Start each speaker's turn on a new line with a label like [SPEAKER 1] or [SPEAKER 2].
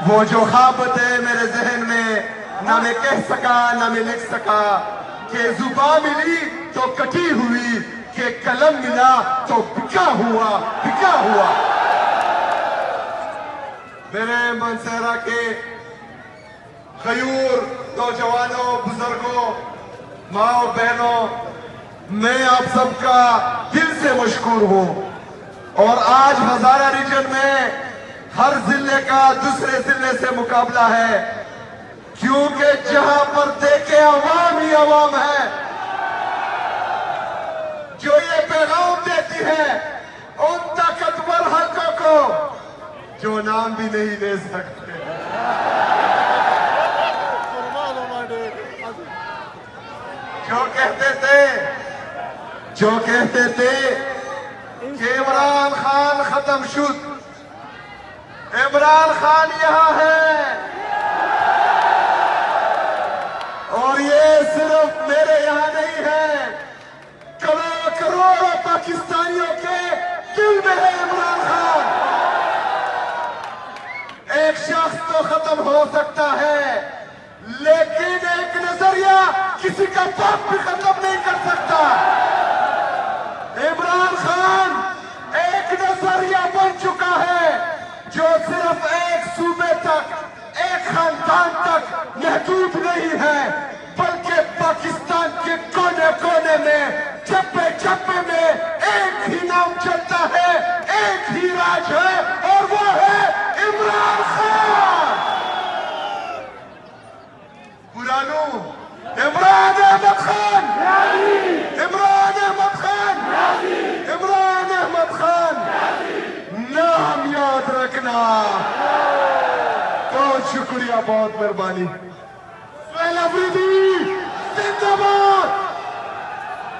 [SPEAKER 1] वो जो ख्वाब थे मेरे जहन में, ना मैं कह सका ना मैं लिख सका, कि जुबान मिली तो कटी हुई, कि कलम मिला तो बिका हुआ बिका हुआ। मेरे मनसेरा के गयूर नौजवानों, बुजुर्गों, माओ बहनों, मैं आप सबका दिल से मशकूर हूं। और आज हजारा रीजन में हर जिले का दूसरे जिले से मुकाबला है, क्योंकि जहां पर देखे अवाम ही अवाम है जो ये पैगाम देती है उन ताकतवर हल्कों को जो नाम भी नहीं ले सकते। जो कहते थे कि इमरान खान खत्म शुद, इमरान खान यहां है। और ये सिर्फ मेरे यहां नहीं है, करोड़ों पाकिस्तानियों के दिल में है इमरान खान। एक शख्स तो खत्म हो सकता है, लेकिन एक नजरिया किसी का बाप भी खत्म नहीं कर सकता। इमरान खान एक नजरिया बन चुका है जो सिर्फ एक सूबे तक, एक खानदान तक महदूद नहीं है, बल्कि पाकिस्तान के कोने कोने में, चप्पे चप्पे में एक ही नाम चलता है, एक ही राज है, और वो है इमरान खान। पुरानो इमरान अहमद खान, इमरान अहमद खान, इमरान अहमद खान, नाम याद रखना। बहुत शुक्रिया, बहुत मेहरबानी।